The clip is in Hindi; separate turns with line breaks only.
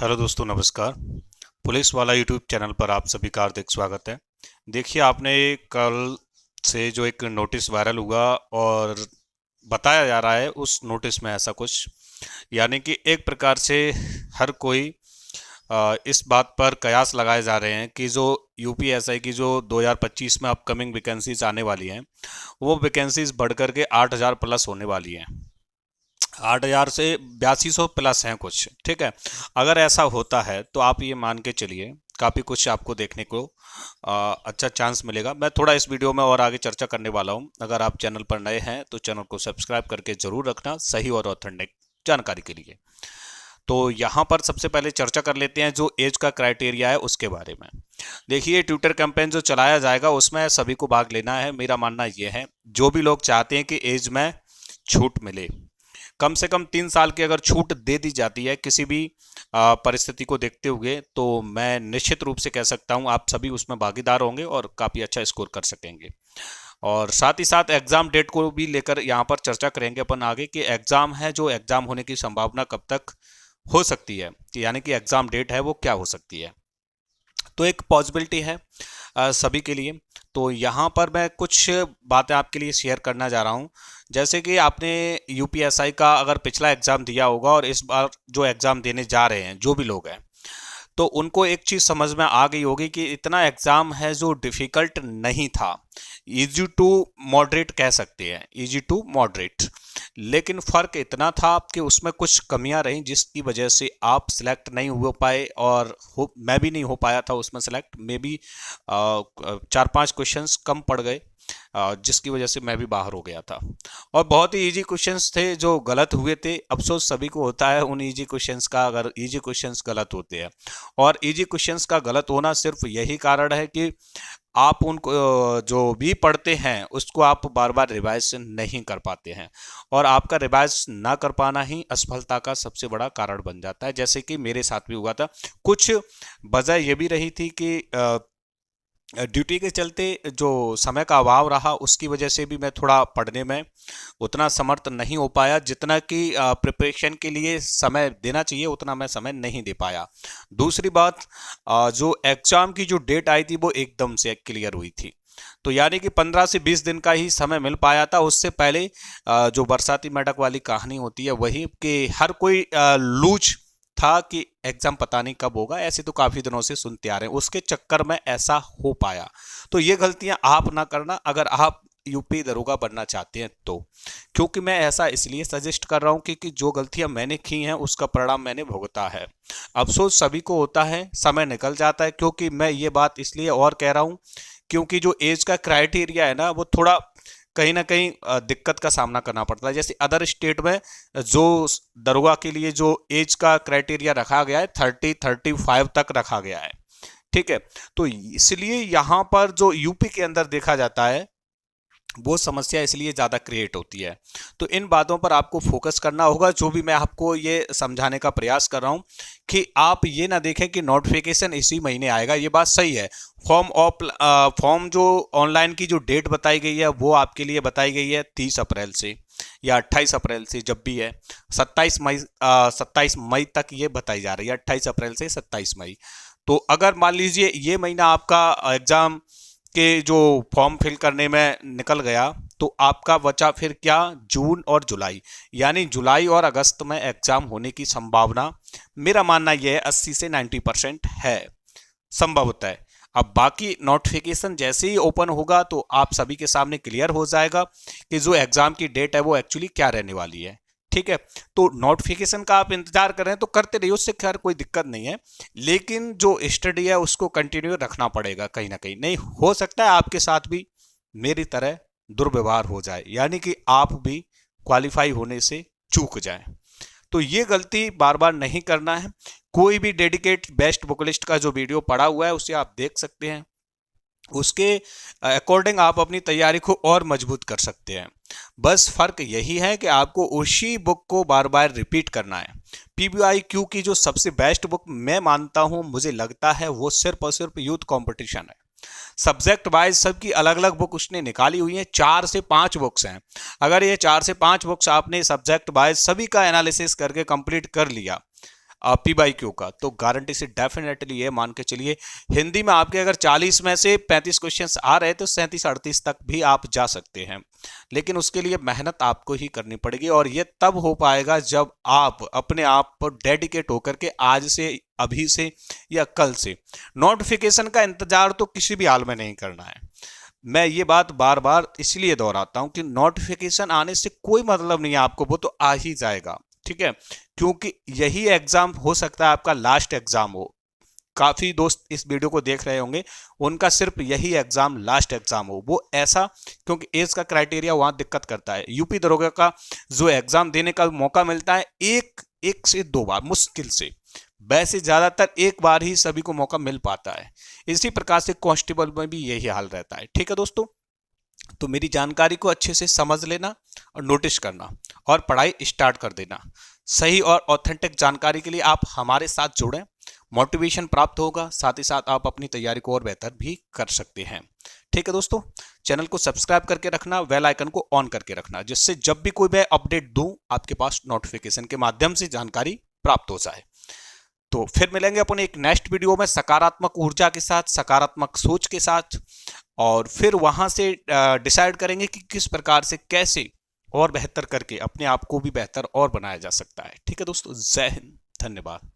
हेलो दोस्तों, नमस्कार। पुलिस वाला यूट्यूब चैनल पर आप सभी का हार्दिक स्वागत है। देखिए, आपने कल से जो एक नोटिस वायरल हुआ और बताया जा रहा है उस नोटिस में ऐसा कुछ, यानी कि एक प्रकार से हर कोई इस बात पर कयास लगाए जा रहे हैं कि जो यूपीएसआई की जो 2025 में अपकमिंग वैकेंसीज आने वाली हैं, वो वैकेंसीज बढ़ कर के 8,000 प्लस होने वाली हैं। 8,000 से 8200 प्लस हैं कुछ। ठीक है, अगर ऐसा होता है तो आप ये मान के चलिए काफ़ी कुछ आपको देखने को अच्छा चांस मिलेगा। मैं थोड़ा इस वीडियो में और आगे चर्चा करने वाला हूँ। अगर आप चैनल पर नए हैं तो चैनल को सब्सक्राइब करके जरूर रखना, सही और ऑथेंटिक जानकारी के लिए। तो यहाँ पर सबसे पहले चर्चा कर लेते हैं जो एज का क्राइटेरिया है उसके बारे में। देखिए, ट्विटर कैंपेन जो चलाया जाएगा उसमें सभी को भाग लेना है। मेरा मानना यह है, जो भी लोग चाहते हैं कि एज में छूट मिले, कम से कम 3 साल की अगर छूट दे दी जाती है किसी भी परिस्थिति को देखते हुए, तो मैं निश्चित रूप से कह सकता हूं आप सभी उसमें भागीदार होंगे और काफ़ी अच्छा स्कोर कर सकेंगे। और साथ ही साथ एग्ज़ाम डेट को भी लेकर यहाँ पर चर्चा करेंगे अपन आगे कि एग्ज़ाम है, जो एग्ज़ाम होने की संभावना कब तक हो सकती है, यानी कि एग्ज़ाम डेट है वो क्या हो सकती है। तो एक पॉसिबिलिटी है सभी के लिए। तो यहाँ पर मैं कुछ बातें आपके लिए शेयर करना जा रहा हूँ। जैसे कि आपने यूपीएसआई का अगर पिछला एग्ज़ाम दिया होगा और इस बार जो एग्ज़ाम देने जा रहे हैं जो भी लोग हैं, तो उनको एक चीज़ समझ में आ गई होगी कि इतना एग्ज़ाम है जो डिफ़िकल्ट नहीं था। इजी टू मॉडरेट कह सकते हैं, इजी टू मॉडरेट। लेकिन फ़र्क इतना था कि उसमें कुछ कमियां रहीं जिसकी वजह से आप सिलेक्ट नहीं हो पाए, और मैं भी नहीं हो पाया था उसमें सिलेक्ट। मे बी 4-5 क्वेश्चंस कम पड़ गए, जिसकी वजह से मैं भी बाहर हो गया था। और बहुत ही इजी क्वेश्चंस थे जो गलत हुए थे। अफसोस सभी को होता है उन इजी क्वेश्चंस का, अगर इजी क्वेश्चंस गलत होते हैं। और इजी क्वेश्चंस का गलत होना सिर्फ यही कारण है कि आप उनको जो भी पढ़ते हैं उसको आप बार बार रिवाइज नहीं कर पाते हैं, और आपका रिवाइज ना कर पाना ही असफलता का सबसे बड़ा कारण बन जाता है, जैसे कि मेरे साथ भी हुआ था। कुछ वजह ये भी रही थी कि ड्यूटी के चलते जो समय का अभाव रहा उसकी वजह से भी मैं थोड़ा पढ़ने में उतना समर्थ नहीं हो पाया, जितना कि प्रिपरेशन के लिए समय देना चाहिए उतना मैं समय नहीं दे पाया। दूसरी बात, जो एग्जाम की जो डेट आई थी वो एकदम से क्लियर हुई थी, तो यानी कि 15 से 20 दिन का ही समय मिल पाया था। उससे पहले जो बरसाती मेंढक वाली कहानी होती है वही कि हर कोई लूज था कि एग्जाम पता नहीं कब होगा, ऐसे तो काफी दिनों से सुनते आ रहे हैं, उसके चक्कर में ऐसा हो पाया। तो ये गलतियां आप ना करना अगर आप यूपी दरोगा बनना चाहते हैं तो। क्योंकि मैं ऐसा इसलिए सजेस्ट कर रहा हूं क्योंकि जो गलतियां मैंने की हैं उसका परिणाम मैंने भुगता है। अफसोस सभी को होता है, समय निकल जाता है। क्योंकि मैं ये बात इसलिए और कह रहा हूं क्योंकि जो एज का क्राइटेरिया है ना वो थोड़ा कहीं ना कहीं दिक्कत का सामना करना पड़ता है। जैसे अदर स्टेट में जो दरोगा के लिए जो एज का क्राइटेरिया रखा गया है 30-35 तक रखा गया है। ठीक है, तो इसलिए यहाँ पर जो यूपी के अंदर देखा जाता है वो समस्या इसलिए ज़्यादा क्रिएट होती है। तो इन बातों पर आपको फोकस करना होगा, जो भी मैं आपको ये समझाने का प्रयास कर रहा हूँ कि आप ये ना देखें कि नोटिफिकेशन इसी महीने आएगा। ये बात सही है, फॉर्म जो ऑनलाइन की जो डेट बताई गई है वो आपके लिए बताई गई है 30 अप्रैल से या 28 अप्रैल से, जब भी है 27 मई तक ये बताई जा रही है, 28 अप्रैल से 27 मई। तो अगर मान लीजिए ये महीना आपका एग्ज़ाम के जो फॉर्म फिल करने में निकल गया, तो आपका बचा फिर क्या, जून और जुलाई। यानी जुलाई और अगस्त में एग्जाम होने की संभावना मेरा मानना यह है 80 से 90% है, संभवतः है। अब बाकी नोटिफिकेशन जैसे ही ओपन होगा तो आप सभी के सामने क्लियर हो जाएगा कि जो एग्जाम की डेट है वो एक्चुअली क्या रहने वाली है। ठीक है, तो नोटिफिकेशन का आप इंतजार कर रहे हैं तो करते रहिए, उससे खैर कोई दिक्कत नहीं है। लेकिन जो स्टडी है उसको कंटिन्यू रखना पड़ेगा कहीं ना कहीं। नहीं हो सकता है आपके साथ भी मेरी तरह दुर्व्यवहार हो जाए, यानी कि आप भी क्वालिफाई होने से चूक जाएं। तो ये गलती बार बार नहीं करना है। कोई भी डेडिकेट बेस्ट बुक लिस्ट का जो वीडियो पड़ा हुआ है उसे आप देख सकते हैं, उसके अकॉर्डिंग आप अपनी तैयारी को और मजबूत कर सकते हैं। बस फर्क यही है कि आपको उसी बुक को बार बार रिपीट करना है। पीबीआई क्यू की जो सबसे बेस्ट बुक मैं मानता हूं, मुझे लगता है वो सिर्फ और सिर्फ यूथ कंपटीशन है। सब्जेक्ट वाइज सबकी अलग अलग बुक उसने निकाली हुई है, 4 से 5 बुक्स हैं। अगर ये 4 से 5 बुक्स आपने सब्जेक्ट वाइज सभी का एनालिसिस करके कंप्लीट कर लिया, PYQ का, तो गारंटी से डेफिनेटली ये मान के चलिए हिंदी में आपके अगर 40 में से 35 क्वेश्चंस आ रहे तो 37-38 तक भी आप जा सकते हैं। लेकिन उसके लिए मेहनत आपको ही करनी पड़ेगी और ये तब हो पाएगा जब आप अपने आप पर डेडिकेट होकर के आज से, अभी से या कल से नोटिफिकेशन का इंतजार तो किसी भी हाल में नहीं करना है। मैं ये बात बार बार इसलिए दोहराता हूं कि नोटिफिकेशन आने से कोई मतलब नहीं है आपको, वो तो आ ही जाएगा, ठीक है, क्योंकि यही एग्जाम हो सकता है आपका लास्ट एग्जाम हो। काफी दोस्त इस वीडियो को देख रहे होंगे, उनका सिर्फ यही एग्जाम लास्ट एग्जाम हो, वो ऐसा क्योंकि एज का क्राइटेरिया वहां दिक्कत करता है। यूपी दरोगा का जो एग्जाम देने का मौका मिलता है एक से 2 बार मुश्किल से, वैसे ज्यादातर एक बार ही सभी को मौका मिल पाता है। इसी प्रकार से कांस्टेबल में भी यही हाल रहता है। ठीक है दोस्तों, तो मेरी जानकारी को अच्छे से समझ लेना और नोटिस करना और पढ़ाई स्टार्ट कर देना। सही और ऑथेंटिक जानकारी के लिए आप हमारे साथ जुड़ें, मोटिवेशन प्राप्त होगा, साथ ही साथ आप अपनी तैयारी को और बेहतर भी कर सकते हैं। ठीक है दोस्तों, चैनल को सब्सक्राइब करके रखना, बेल आइकन को ऑन करके रखना, जिससे जब भी कोई मैं अपडेट दूं आपके पास नोटिफिकेशन के माध्यम से जानकारी प्राप्त हो जाए। तो फिर मिलेंगे अपन एक नेक्स्ट वीडियो में सकारात्मक ऊर्जा के साथ, सकारात्मक सोच के साथ, और फिर वहां से डिसाइड करेंगे कि किस प्रकार से कैसे और बेहतर करके अपने आप को भी बेहतर और बनाया जा सकता है। ठीक है दोस्तों, जय हिंद, धन्यवाद।